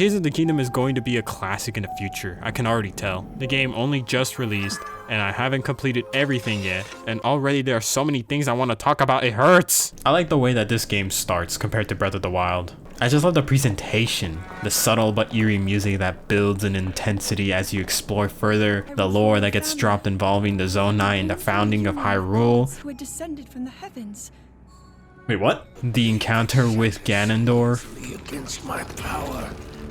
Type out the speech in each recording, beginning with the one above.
Tears of the Kingdom is going to be a classic in the future, I can already tell. The game only just released, and I haven't completed everything yet, and already there are so many things I want to talk about, it hurts! I like the way that this game starts compared to Breath of the Wild. I just love the presentation, the subtle but eerie music that builds in intensity as you explore further, the lore that gets dropped involving the Zonai and the founding of Hyrule. Who had descended from the heavens. Wait, what? The encounter with Ganondorf. Against my power,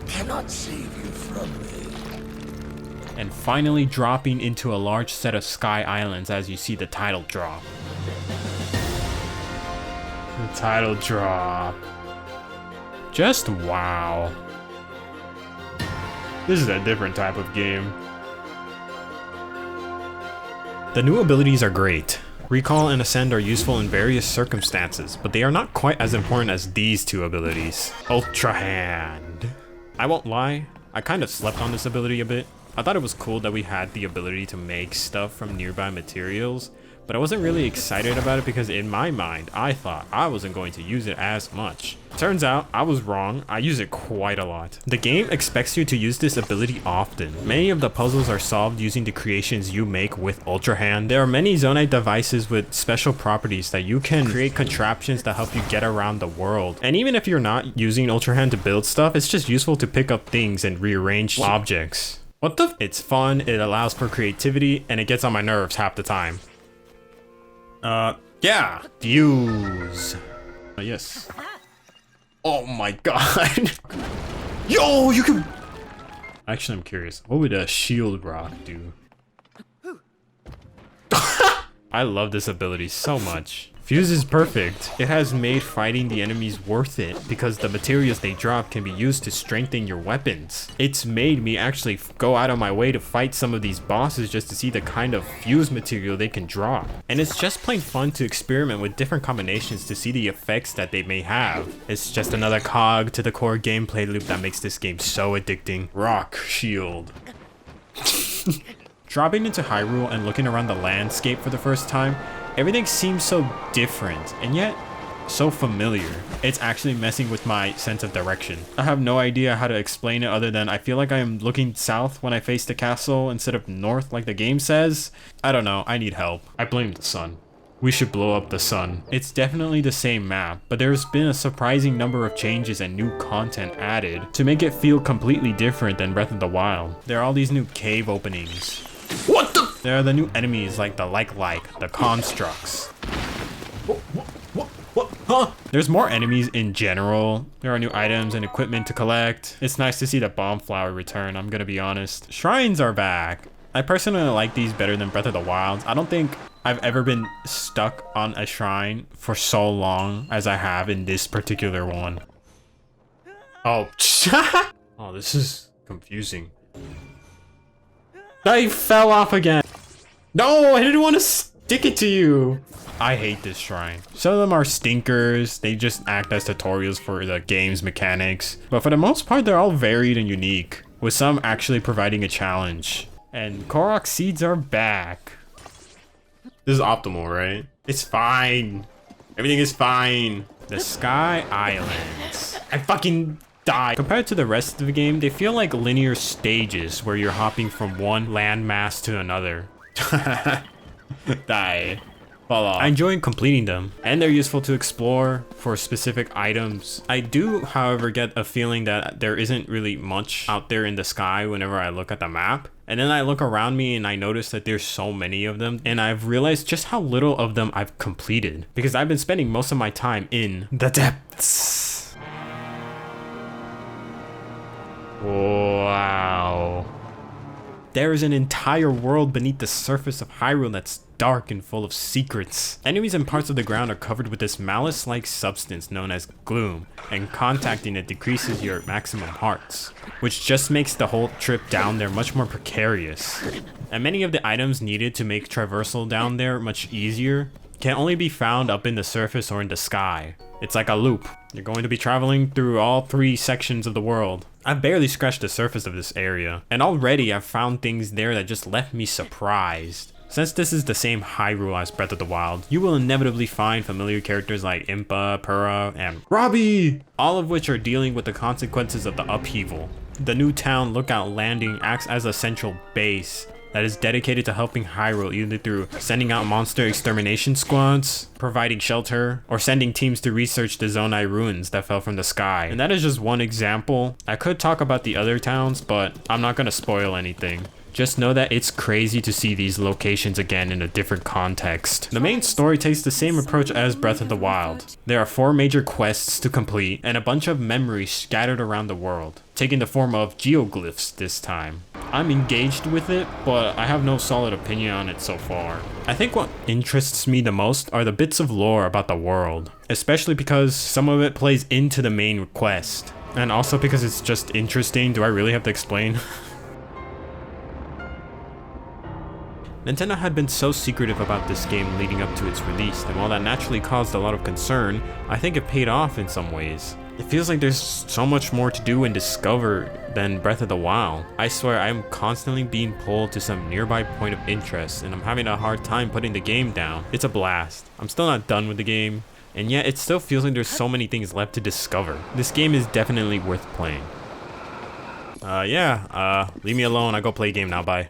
cannot save you from me. And finally dropping into a large set of sky islands as you see the title drop. The title drop. Just wow. This is a different type of game. The new abilities are great. Recall and Ascend are useful in various circumstances, but they are not quite as important as these two abilities. Ultra Hand. I won't lie, I kind of slept on this ability a bit. I thought it was cool that we had the ability to make stuff from nearby materials, but I wasn't really excited about it because in my mind, I thought I wasn't going to use it as much. Turns out, I was wrong. I use it quite a lot. The game expects you to use this ability often. Many of the puzzles are solved using the creations you make with Ultra Hand. There are many Zonai devices with special properties that you can create contraptions that help you get around the world. And even if you're not using Ultra Hand to build stuff, it's just useful to pick up things and rearrange objects. What the? It's fun, it allows for creativity, and it gets on my nerves half the time. Yeah. Fuse. Yes. Oh my god. Yo, you can... Actually, I'm curious. What would a shield rock do? I love this ability so much. Fuse is perfect. It has made fighting the enemies worth it because the materials they drop can be used to strengthen your weapons. It's made me actually go out of my way to fight some of these bosses just to see the kind of fuse material they can drop. And it's just plain fun to experiment with different combinations to see the effects that they may have. It's just another cog to the core gameplay loop that makes this game so addicting. Rock Shield. Dropping into Hyrule and looking around the landscape for the first time, everything seems so different and yet so familiar. It's actually messing with my sense of direction. I have no idea how to explain it other than I feel like I am looking south when I face the castle instead of north like the game says. I don't know, I need help. I blame the sun. We should blow up the sun. It's definitely the same map, but there's been a surprising number of changes and new content added to make it feel completely different than Breath of the Wild. There are all these new cave openings. What the? There are the new enemies like the the constructs. What? Huh? There's more enemies in general. There are new items and equipment to collect. It's nice to see the bomb flower return, I'm gonna be honest. Shrines are back. I personally like these better than Breath of the Wild. I don't think I've ever been stuck on a shrine for so long as I have in this particular one. Oh, oh, this is confusing. I fell off again. No, I didn't want to stick it to you. I hate this shrine. Some of them are stinkers. They just act as tutorials for the game's mechanics. But for the most part, they're all varied and unique, with some actually providing a challenge. And Korok seeds are back. This is optimal, right? It's fine. Everything is fine. The Sky Islands. I fucking die. Compared to the rest of the game, they feel like linear stages where you're hopping from one landmass to another. Die. Fall off. I enjoy completing them, and they're useful to explore for specific items. I do, however, get a feeling that there isn't really much out there in the sky whenever I look at the map. And then I look around me and I notice that there's so many of them, and I've realized just how little of them I've completed because I've been spending most of my time in the depths. Wow. There is an entire world beneath the surface of Hyrule that's dark and full of secrets. Enemies and parts of the ground are covered with this malice-like substance known as gloom, and contacting it decreases your maximum hearts, which just makes the whole trip down there much more precarious. And many of the items needed to make traversal down there much easier can only be found up in the surface or in the sky. It's like a loop. You're going to be traveling through all 3 sections of the world. I've barely scratched the surface of this area, and already I've found things there that just left me surprised. Since this is the same Hyrule as Breath of the Wild, you will inevitably find familiar characters like Impa, Purah, and Robbie, all of which are dealing with the consequences of the upheaval. The new town Lookout Landing acts as a central base that is dedicated to helping Hyrule either through sending out monster extermination squads, providing shelter, or sending teams to research the Zonai ruins that fell from the sky. And that is just one example. I could talk about the other towns, but I'm not gonna spoil anything. Just know that it's crazy to see these locations again in a different context. The main story takes the same approach as Breath of the Wild. There are 4 major quests to complete and a bunch of memories scattered around the world, taking the form of geoglyphs this time. I'm engaged with it, but I have no solid opinion on it so far. I think what interests me the most are the bits of lore about the world, especially because some of it plays into the main quest. And also because it's just interesting. Do I really have to explain? Nintendo had been so secretive about this game leading up to its release, and while that naturally caused a lot of concern, I think it paid off in some ways. It feels like there's so much more to do and discover than Breath of the Wild. I swear I'm constantly being pulled to some nearby point of interest, and I'm having a hard time putting the game down. It's a blast. I'm still not done with the game, and yet it still feels like there's so many things left to discover. This game is definitely worth playing. Leave me alone. I go play a game now, bye.